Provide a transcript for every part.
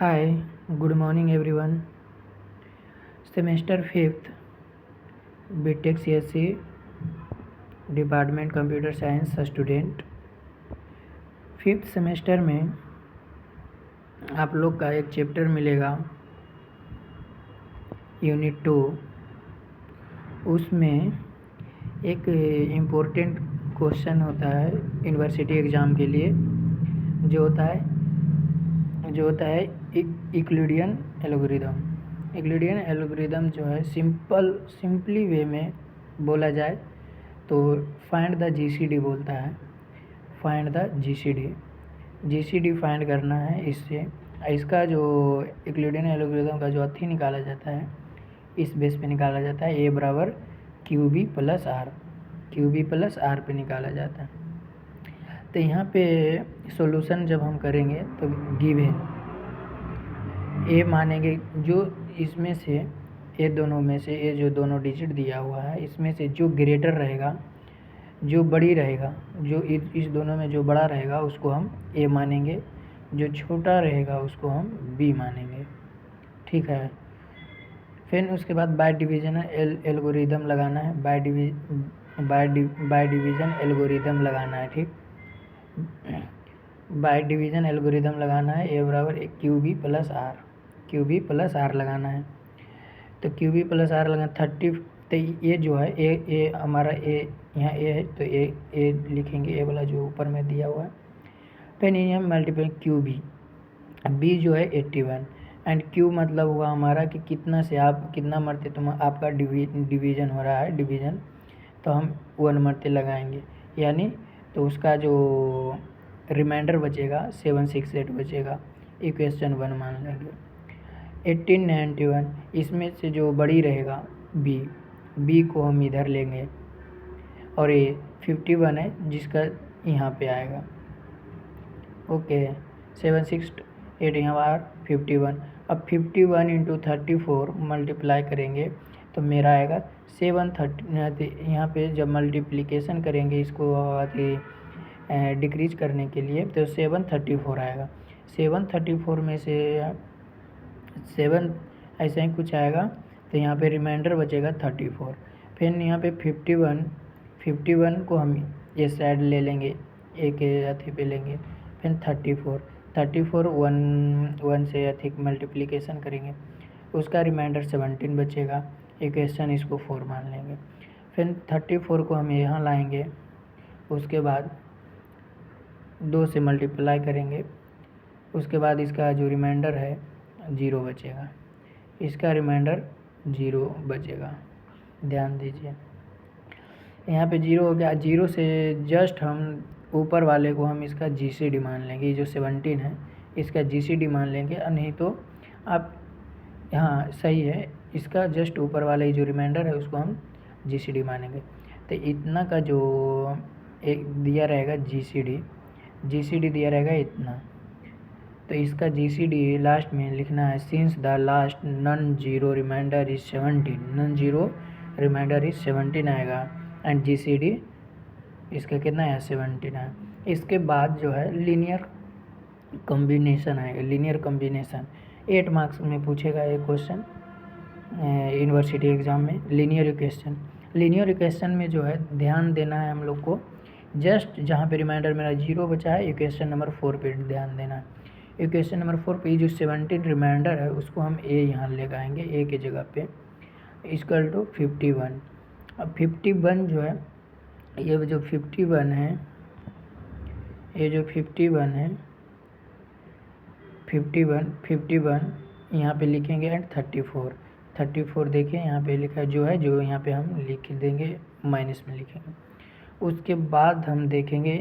Hi, good morning everyone. Semester 5th, BTech CSC department computer science student. 5th semester में आप लोग का एक चैप्टर मिलेगा यूनिट 2। उसमें एक इम्पोर्टेंट क्वेश्चन होता है यूनिवर्सिटी एग्ज़ाम के लिए, जो होता है यूक्लिडियन एल्गोरिदम। यूक्लिडियन एल्गोरिदम जो है सिंपली वे में बोला जाए तो फाइंड द जीसीडी बोलता है। फाइंड द जीसीडी फाइंड करना है। इससे इसका जो यूक्लिडियन एल्गोरिदम का जो अथी निकाला जाता है, इस बेस पे निकाला जाता है। ए बराबर क्यू बी प्लस आर पे निकाला जाता है। तो यहाँ पे सॉल्यूशन जब हम करेंगे तो गिवन ए मानेंगे, जो इसमें से ए दोनों में से ए जो दोनों डिजिट दिया हुआ है, इसमें से जो ग्रेटर रहेगा, जो बड़ी रहेगा, जो इस दोनों में जो बड़ा रहेगा उसको हम ए मानेंगे, जो छोटा रहेगा उसको हम बी मानेंगे। ठीक है। फिर उसके बाद बाय डिवीजन एल्गोरिदम लगाना है। बाय डिवीजन एल्गोरिदम लगाना है। ठीक, बाय डिवीजन एल्गोरिदम लगाना है। ए बराबर क्यू बी प्लस आर लगाना है। तो क्यू बी प्लस आर लगाना 30। तो ये जो है ए हमारा ए यहाँ ए है, तो ए लिखेंगे, ए वाला जो ऊपर में दिया हुआ है। फिर यहाँ मल्टीपल क्यू बी जो है 81 एंड क्यू मतलब हुआ हमारा कि कितना से आप कितना मरते तुम आपका डिवीजन हो रहा है, डिवीजन, तो हम 1 मरते लगाएंगे, यानी तो उसका जो रिमाइंडर बचेगा 768 बचेगा। इक्वेशन 1 मान लेंगे। 1891 इसमें से जो बड़ी रहेगा बी को हम इधर लेंगे, और ये 51 है जिसका यहाँ पे आएगा। ओके, 768 यहाँ बार 51। अब 51 इंटू 34 मल्टीप्लाई करेंगे तो मेरा आएगा 730। यहाँ पे जब मल्टीप्लिकेशन करेंगे इसको डिक्रीज करने के लिए तो 734 आएगा। 734 में से 7 ऐसा ही कुछ आएगा, तो यहाँ पे रिमाइंडर बचेगा 34। फिर यहाँ पे 51 को हम ये साइड ले लेंगे, एक अथी पे लेंगे। फिर 34 1 से अधिक मल्टीप्लिकेशन करेंगे, उसका रिमाइंडर 17 बचेगा। इक्वेशन इसको 4 मान लेंगे। फिर 34 को हम यहाँ लाएंगे, उसके बाद 2 से मल्टीप्लाई करेंगे, उसके बाद इसका जो रिमाइंडर है 0 बचेगा, इसका रिमाइंडर 0 बचेगा। ध्यान दीजिए, यहाँ पे 0 हो गया। 0 से जस्ट हम ऊपर वाले को हम इसका जीसीडी मान लेंगे, ये जो 17 है इसका जीसीडी मान लेंगे, नहीं तो आप यहाँ सही है, इसका जस्ट ऊपर वाला ये जो रिमाइंडर है उसको हम जीसीडी मानेंगे। तो इतना का जो एक दिया रहेगा जीसीडी दिया रहेगा इतना, तो इसका जीसीडी लास्ट में लिखना है since the last non zero reminder is 17, non zero reminder is 17 आएगा एंड जीसीडी इसका कितना है 17 है। इसके बाद जो है लीनियर कॉम्बिनेशन आएगा। लीनियर कॉम्बिनेशन 8 मार्क्स में पूछेगा ये क्वेश्चन यूनिवर्सिटी एग्ज़ाम में। लीनियर इक्वेशन में जो है ध्यान देना है हम लोग को, जस्ट जहाँ पे रिमाइंडर मेरा 0 बचा है इक्वेशन नंबर 4 पे ध्यान देना है। इक्वेशन नंबर 4 पे जो 17 रिमाइंडर है उसको हम ए यहाँ ले आएंगे, ए के जगह पे इक्वल टू 51। अब 51 जो है ये जो 51 है, ये जो 51 है 51 यहाँ पे लिखेंगे एंड 34 देखिए यहाँ पे लिखा है, जो यहाँ पे हम लिख देंगे, माइनस में लिखेंगे। उसके बाद हम देखेंगे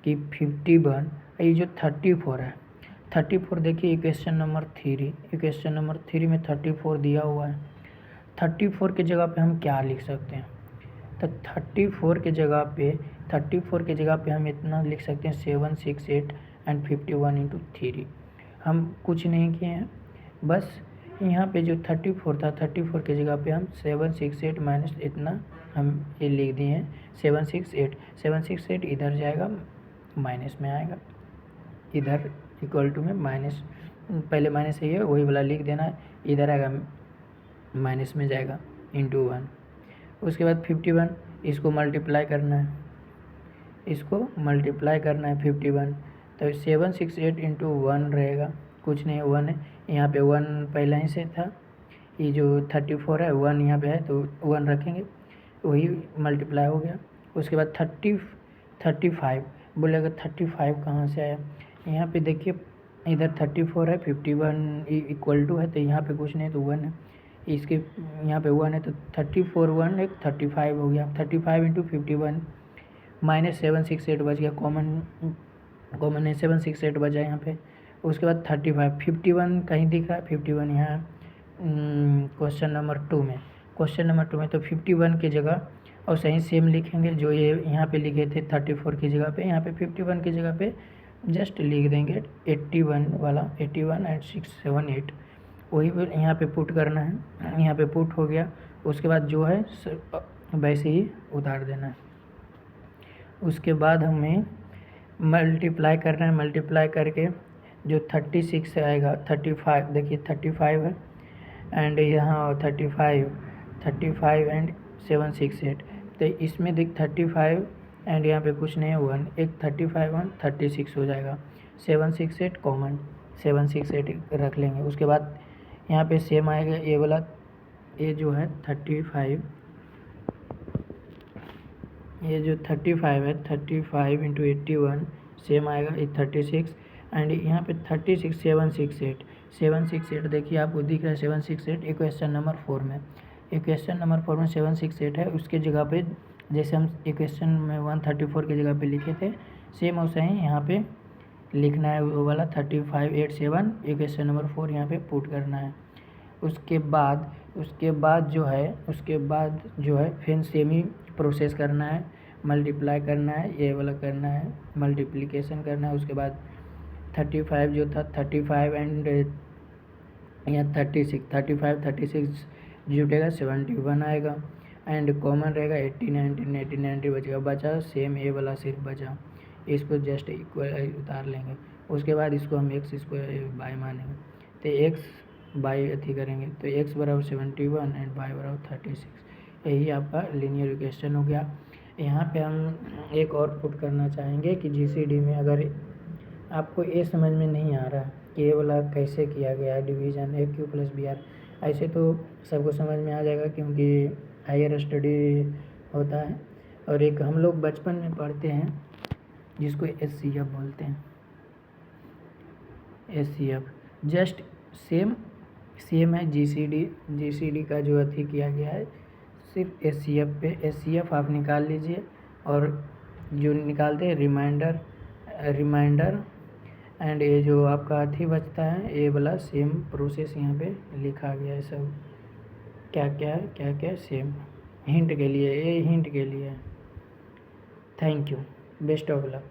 कि 51 ये जो 34 है, 34 देखिए इक्वेशन नंबर 3 में 34 दिया हुआ है। 34 के जगह पे हम क्या लिख सकते हैं, तो 34 के जगह पे हम इतना लिख सकते हैं 768 एंड 51 इंटू 3। हम कुछ नहीं किए हैं, बस यहाँ पे जो 34 था 34 के जगह पे हम 768 माइनस इतना हम ये लिख दिए हैं 768 इधर जाएगा माइनस में आएगा, इधर इक्वल टू में पहले माइनस है वही वाला लिख देना है, इधर आएगा माइनस में जाएगा इंटू 1। उसके बाद 51 इसको मल्टीप्लाई करना है, इसको मल्टीप्लाई करना है 51, तो 768 इंटू 1 रहेगा, कुछ नहीं 1 है, यहाँ पे 1 पहला ही से था, ये जो 34 है 1 यहाँ पे है तो 1 रखेंगे, वही मल्टीप्लाई हो गया। उसके बाद 35 बोलेगा 35 कहाँ से आया, यहाँ पे देखिए इधर 34 है, 51 इक्वल टू है, तो यहाँ पे कुछ नहीं तो 1 है, इसके यहाँ पे 1 है तो 34 1 एक 35 हो गया। 35 इंटू 51 माइनस 768 बच गया, कॉमन है 768 बचा यहाँ पे। उसके बाद 35 51 कहीं दिख रहा है, 51 यहाँ क्वेश्चन नंबर 2 में, तो 51 की जगह और सही सेम लिखेंगे जो ये यहाँ पे लिखे थे 34 की जगह पे, यहाँ पे 51 की जगह पे जस्ट लिख देंगे 81 वाला, 81 एंड 678 वही यहाँ पे पुट करना है, यहाँ पे पुट हो गया। उसके बाद जो है वैसे ही उतार देना है। उसके बाद हमें मल्टीप्लाई करना है, मल्टीप्लाई करके जो 36 से आएगा 35, देखिए 35 है एंड यहाँ 35 एंड 768, तो इसमें देख 35 एंड यहाँ पे कुछ नहीं है 1, एक 35 1 36 हो जाएगा, 768 कॉमन 768 रख लेंगे। उसके बाद यहाँ पे सेम आएगा ये वाला, ये जो है 35, ये जो 35 है 35 इंटू 81 सेम आएगा ये 36 एंड यहाँ पे 36 768 देखिए आपको दिख रहा है 768 इक्वेशन नंबर 4 में, इक्वेशन नंबर 4 में 768 है, उसके जगह पे जैसे हम इक्वेशन में 134 की जगह पे लिखे थे सेम वैसे ही यहाँ पे लिखना है वो वाला 3587 इक्वेशन नंबर 4 यहाँ पे पुट करना है। उसके बाद जो है फिर सेम ही प्रोसेस करना है, मल्टीप्लाई करना है, ये वाला करना है मल्टीप्लिकेशन करना है। उसके बाद 35 जो था 35 एंड यहाँ 36 जुटेगा 71 आएगा एंड कॉमन रहेगा 80 बचेगा, बचा सेम ये वाला सिर्फ बचा, इसको जस्ट इक्वल उतार लेंगे। उसके बाद इसको हम एक्स स्क्वायर बाई मानेंगे, तो एक्स बाई अथी करेंगे तो एक्स बराबर 71 एंड बाई बराबर 36, यही आपका लीनियर इक्वेशन हो गया। यहाँ पे हम एक और पुट करना चाहेंगे कि जीसीडी में अगर आपको ये समझ में नहीं आ रहा कि ये वाला कैसे किया गया है division A Q plus B R, ऐसे तो सबको समझ में आ जाएगा क्योंकि हायर स्टडी होता है, और एक हम लोग बचपन में पढ़ते हैं जिसको एचसीएफ बोलते हैं, एचसीएफ जस्ट सेम है जीसीडी का जो अथी किया गया है सिर्फ एचसीएफ पे, एचसीएफ आप निकाल लीजिए और जो निकालते हैं रिमाइंडर एंड ये जो आपका अथी बचता है ये वाला सेम प्रोसेस यहाँ पे लिखा गया है, सब क्या सेम हिंट के लिए, ये हिंट के लिए। Thank you, best of luck.